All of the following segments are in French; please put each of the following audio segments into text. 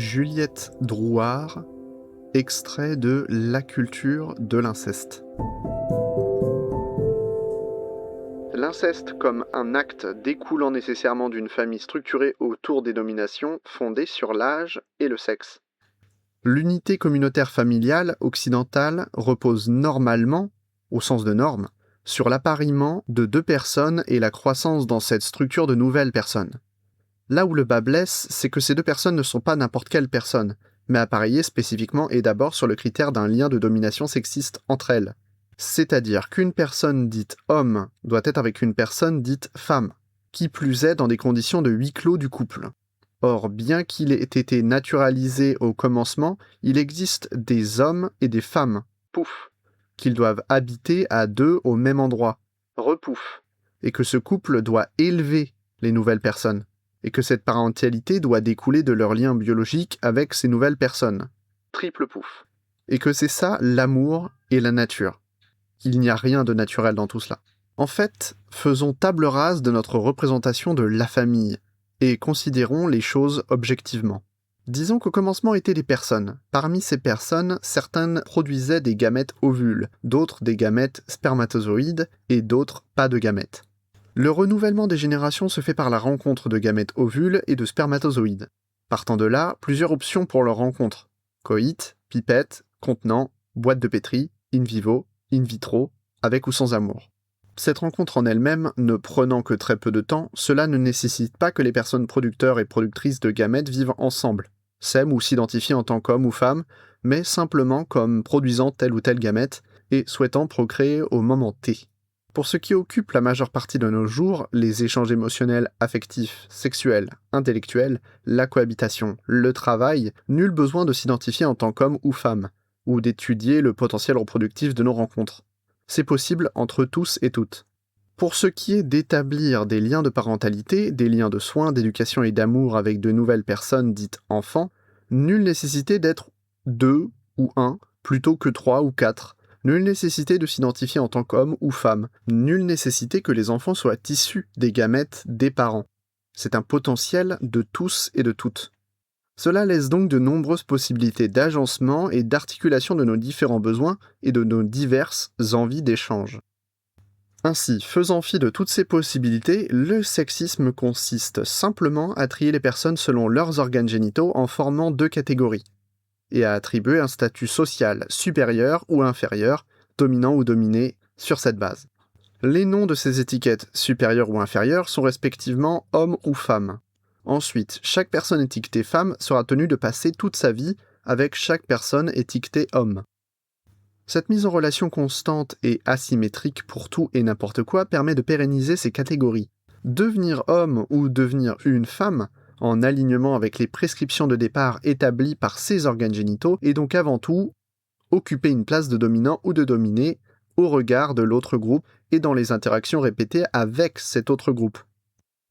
Juliette Drouard, extrait de La culture de l'inceste. L'inceste comme un acte découlant nécessairement d'une famille structurée autour des dominations fondées sur l'âge et le sexe. L'unité communautaire familiale occidentale repose normalement, au sens de norme, sur l'appariement de deux personnes et la croissance dans cette structure de nouvelles personnes. Là où le bas blesse, c'est que ces deux personnes ne sont pas n'importe quelle personne, mais appareillées spécifiquement et d'abord sur le critère d'un lien de domination sexiste entre elles. C'est-à-dire qu'une personne dite homme doit être avec une personne dite femme, qui plus est dans des conditions de huis clos du couple. Or, bien qu'il ait été naturalisé au commencement, il existe des hommes et des femmes, pouf, qu'ils doivent habiter à deux au même endroit, repouf, et que ce couple doit élever les nouvelles personnes, et que cette parentalité doit découler de leur lien biologique avec ces nouvelles personnes, triple pouf, et que c'est ça l'amour et la nature. Il n'y a rien de naturel dans tout cela. En fait, faisons table rase de notre représentation de la famille, et considérons les choses objectivement. Disons qu'au commencement étaient des personnes. Parmi ces personnes, certaines produisaient des gamètes ovules, d'autres des gamètes spermatozoïdes, et d'autres pas de gamètes. Le renouvellement des générations se fait par la rencontre de gamètes ovules et de spermatozoïdes. Partant de là, plusieurs options pour leur rencontre. Coït, pipette, contenant, boîte de pétri, in vivo, in vitro, avec ou sans amour. Cette rencontre en elle-même ne prenant que très peu de temps, cela ne nécessite pas que les personnes producteurs et productrices de gamètes vivent ensemble, s'aiment ou s'identifient en tant qu'homme ou femme, mais simplement comme produisant telle ou telle gamète et souhaitant procréer au moment T. Pour ce qui occupe la majeure partie de nos jours, les échanges émotionnels, affectifs, sexuels, intellectuels, la cohabitation, le travail, nul besoin de s'identifier en tant qu'homme ou femme, ou d'étudier le potentiel reproductif de nos rencontres. C'est possible entre tous et toutes. Pour ce qui est d'établir des liens de parentalité, des liens de soins, d'éducation et d'amour avec de nouvelles personnes dites enfants, nulle nécessité d'être deux ou un plutôt que trois ou quatre. Nulle nécessité de s'identifier en tant qu'homme ou femme. Nulle nécessité que les enfants soient issus des gamètes des parents. C'est un potentiel de tous et de toutes. Cela laisse donc de nombreuses possibilités d'agencement et d'articulation de nos différents besoins et de nos diverses envies d'échange. Ainsi, faisant fi de toutes ces possibilités, le sexisme consiste simplement à trier les personnes selon leurs organes génitaux en formant deux catégories, et à attribuer un statut social supérieur ou inférieur, dominant ou dominé, sur cette base. Les noms de ces étiquettes supérieures ou inférieures sont respectivement homme ou femme. Ensuite, chaque personne étiquetée femme sera tenue de passer toute sa vie avec chaque personne étiquetée homme. Cette mise en relation constante et asymétrique pour tout et n'importe quoi permet de pérenniser ces catégories. Devenir homme ou devenir une femme, en alignement avec les prescriptions de départ établies par ses organes génitaux, est donc avant tout occuper une place de dominant ou de dominé au regard de l'autre groupe et dans les interactions répétées avec cet autre groupe.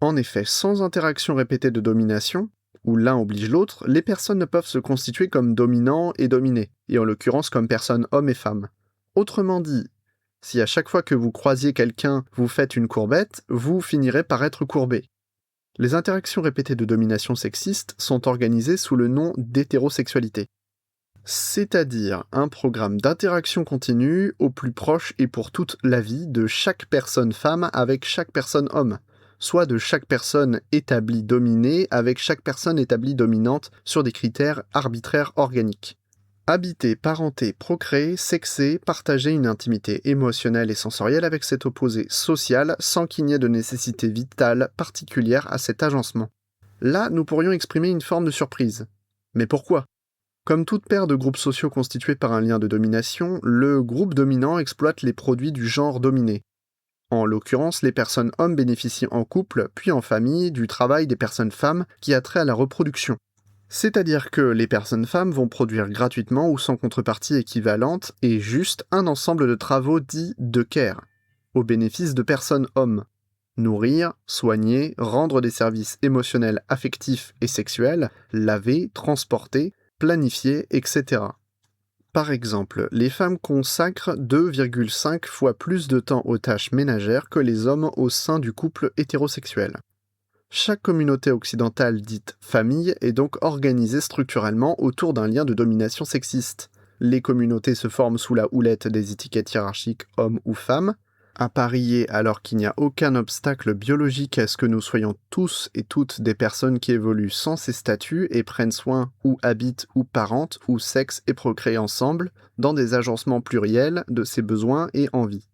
En effet, sans interaction répétée de domination, où l'un oblige l'autre, les personnes ne peuvent se constituer comme dominants et dominés, et en l'occurrence comme personnes hommes et femmes. Autrement dit, si à chaque fois que vous croisiez quelqu'un, vous faites une courbette, vous finirez par être courbé. Les interactions répétées de domination sexiste sont organisées sous le nom d'hétérosexualité. C'est-à-dire un programme d'interaction continue au plus proche et pour toute la vie de chaque personne femme avec chaque personne homme, soit de chaque personne établie dominée avec chaque personne établie dominante sur des critères arbitraires organiques. Habiter, parenter, procréer, sexer, partager une intimité émotionnelle et sensorielle avec cet opposé social sans qu'il n'y ait de nécessité vitale particulière à cet agencement. Là, nous pourrions exprimer une forme de surprise. Mais pourquoi ? Comme toute paire de groupes sociaux constitués par un lien de domination, le groupe dominant exploite les produits du genre dominé. En l'occurrence, les personnes hommes bénéficient en couple, puis en famille, du travail des personnes femmes qui a trait à la reproduction. C'est-à-dire que les personnes femmes vont produire gratuitement ou sans contrepartie équivalente et juste un ensemble de travaux dits de care, au bénéfice de personnes hommes. Nourrir, soigner, rendre des services émotionnels, affectifs et sexuels, laver, transporter, planifier, etc. Par exemple, les femmes consacrent 2,5 fois plus de temps aux tâches ménagères que les hommes au sein du couple hétérosexuel. Chaque communauté occidentale dite famille est donc organisée structurellement autour d'un lien de domination sexiste. Les communautés se forment sous la houlette des étiquettes hiérarchiques hommes ou femmes. À parier, alors qu'il n'y a aucun obstacle biologique à ce que nous soyons tous et toutes des personnes qui évoluent sans ces statuts et prennent soin ou habitent ou parentent ou sexent et procréent ensemble dans des agencements pluriels de ses besoins et envies.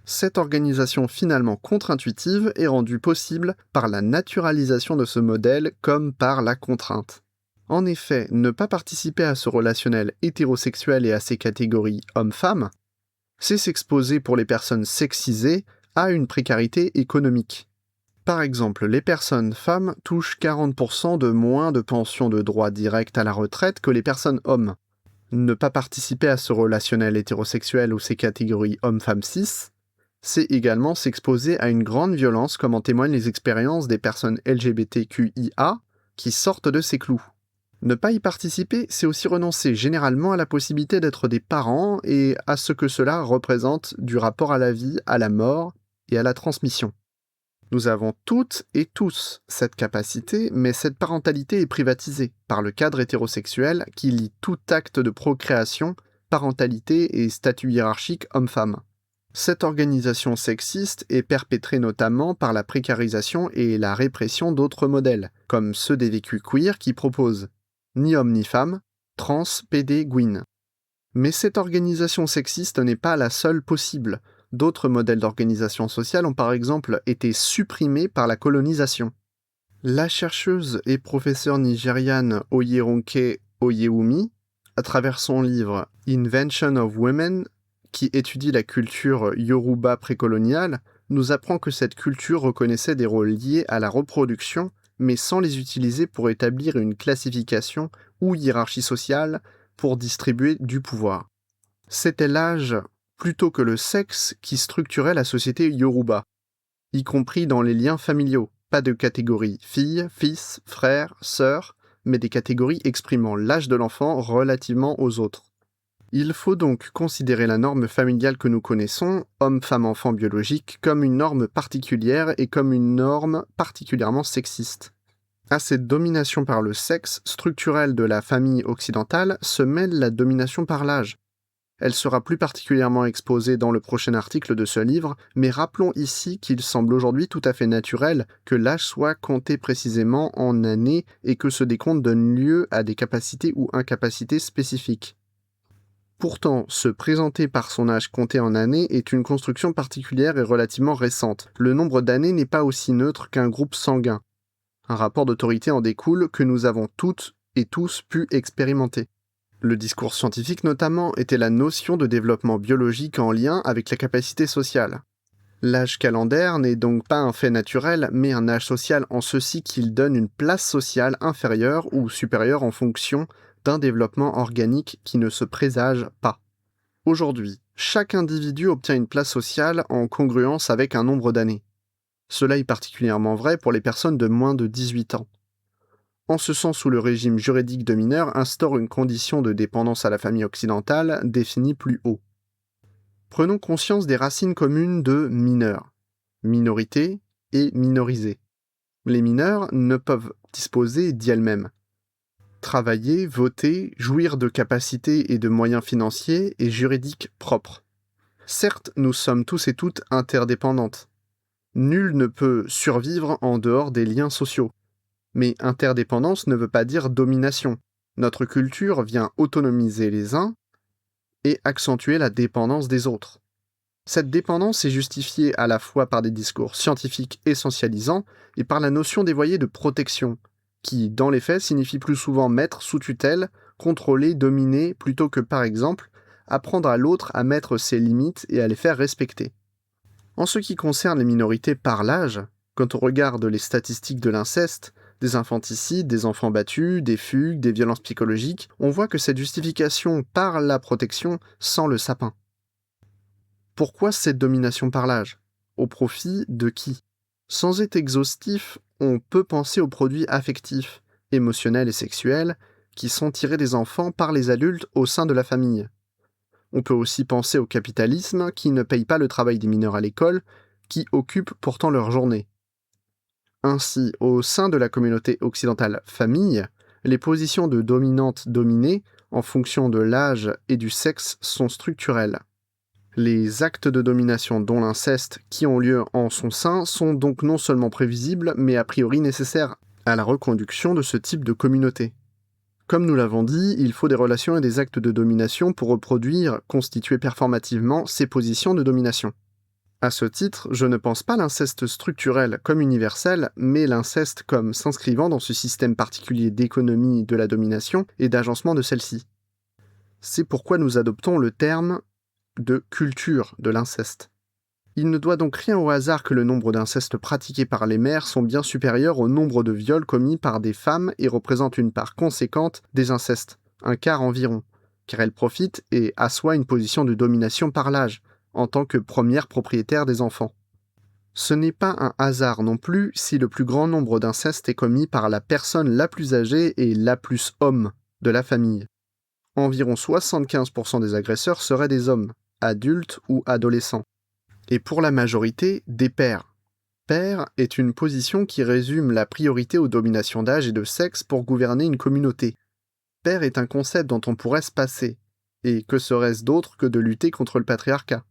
Cette organisation finalement contre-intuitive est rendue possible par la naturalisation de ce modèle comme par la contrainte. En effet, ne pas participer à ce relationnel hétérosexuel et à ses catégories hommes-femmes, c'est s'exposer pour les personnes sexisées à une précarité économique. Par exemple, les personnes femmes touchent 40% de moins de pensions de droit direct à la retraite que les personnes hommes. Ne pas participer à ce relationnel hétérosexuel ou ces catégories hommes-femmes cis, c'est également s'exposer à une grande violence comme en témoignent les expériences des personnes LGBTQIA qui sortent de ces clous. Ne pas y participer, c'est aussi renoncer généralement à la possibilité d'être des parents et à ce que cela représente du rapport à la vie, à la mort et à la transmission. Nous avons toutes et tous cette capacité, mais cette parentalité est privatisée par le cadre hétérosexuel qui lie tout acte de procréation, parentalité et statut hiérarchique homme-femme. Cette organisation sexiste est perpétrée notamment par la précarisation et la répression d'autres modèles, comme ceux des vécus queer qui proposent ni homme ni femme, trans, PD, gwyn. Mais cette organisation sexiste n'est pas la seule possible. D'autres modèles d'organisation sociale ont par exemple été supprimés par la colonisation. La chercheuse et professeure nigériane Oyeronke Oyewumi, à travers son livre Invention of Women, qui étudie la culture yoruba précoloniale, nous apprend que cette culture reconnaissait des rôles liés à la reproduction, mais sans les utiliser pour établir une classification ou hiérarchie sociale pour distribuer du pouvoir. C'était l'âge plutôt que le sexe qui structurait la société yoruba, y compris dans les liens familiaux. Pas de catégorie fille, fils, frère, sœur, mais des catégories exprimant l'âge de l'enfant relativement aux autres. Il faut donc considérer la norme familiale que nous connaissons, homme, femme, enfant biologique, comme une norme particulière et comme une norme particulièrement sexiste. À cette domination par le sexe structurelle de la famille occidentale se mêle la domination par l'âge. Elle sera plus particulièrement exposée dans le prochain article de ce livre, mais rappelons ici qu'il semble aujourd'hui tout à fait naturel que l'âge soit compté précisément en années et que ce décompte donne lieu à des capacités ou incapacités spécifiques. Pourtant, se présenter par son âge compté en années est une construction particulière et relativement récente. Le nombre d'années n'est pas aussi neutre qu'un groupe sanguin. Un rapport d'autorité en découle que nous avons toutes et tous pu expérimenter. Le discours scientifique notamment était la notion de développement biologique en lien avec la capacité sociale. L'âge calendaire n'est donc pas un fait naturel, mais un âge social en ceci qu'il donne une place sociale inférieure ou supérieure en fonction d'un développement organique qui ne se présage pas. Aujourd'hui, chaque individu obtient une place sociale en congruence avec un nombre d'années. Cela est particulièrement vrai pour les personnes de moins de 18 ans. En ce sens où le régime juridique de mineur instaure une condition de dépendance à la famille occidentale définie plus haut. Prenons conscience des racines communes de mineur, minorité et minorisé. Les mineurs ne peuvent disposer d'elles-mêmes. Travailler, voter, jouir de capacités et de moyens financiers et juridiques propres. Certes, nous sommes tous et toutes interdépendantes. Nul ne peut survivre en dehors des liens sociaux. Mais interdépendance ne veut pas dire domination. Notre culture vient autonomiser les uns et accentuer la dépendance des autres. Cette dépendance est justifiée à la fois par des discours scientifiques essentialisants et par la notion dévoyée de protection, qui, dans les faits, signifie plus souvent mettre sous tutelle, contrôler, dominer, plutôt que, par exemple, apprendre à l'autre à mettre ses limites et à les faire respecter. En ce qui concerne les minorités par l'âge, quand on regarde les statistiques de l'inceste, des infanticides, des enfants battus, des fugues, des violences psychologiques, on voit que cette justification par la protection sent le sapin. Pourquoi cette domination par l'âge ? Au profit de qui ? Sans être exhaustif, on peut penser aux produits affectifs, émotionnels et sexuels qui sont tirés des enfants par les adultes au sein de la famille. On peut aussi penser au capitalisme qui ne paye pas le travail des mineurs à l'école, qui occupent pourtant leur journée. Ainsi, au sein de la communauté occidentale famille, les positions de dominante-dominée, en fonction de l'âge et du sexe, sont structurelles. Les actes de domination, dont l'inceste, qui ont lieu en son sein, sont donc non seulement prévisibles, mais a priori nécessaires à la reconduction de ce type de communauté. Comme nous l'avons dit, il faut des relations et des actes de domination pour reproduire, constituer performativement ces positions de domination. À ce titre, je ne pense pas l'inceste structurel comme universel, mais l'inceste comme s'inscrivant dans ce système particulier d'économie de la domination et d'agencement de celle-ci. C'est pourquoi nous adoptons le terme de culture de l'inceste. Il ne doit donc rien au hasard que le nombre d'incestes pratiqués par les mères sont bien supérieurs au nombre de viols commis par des femmes et représentent une part conséquente des incestes, un quart environ, car elles profitent et assoient une position de domination par l'âge, en tant que première propriétaire des enfants. Ce n'est pas un hasard non plus si le plus grand nombre d'incestes est commis par la personne la plus âgée et la plus homme de la famille. Environ 75% des agresseurs seraient des hommes, adultes ou adolescents. Et pour la majorité, des pères. Père est une position qui résume la priorité aux dominations d'âge et de sexe pour gouverner une communauté. Père est un concept dont on pourrait se passer. Et que serait-ce d'autre que de lutter contre le patriarcat ?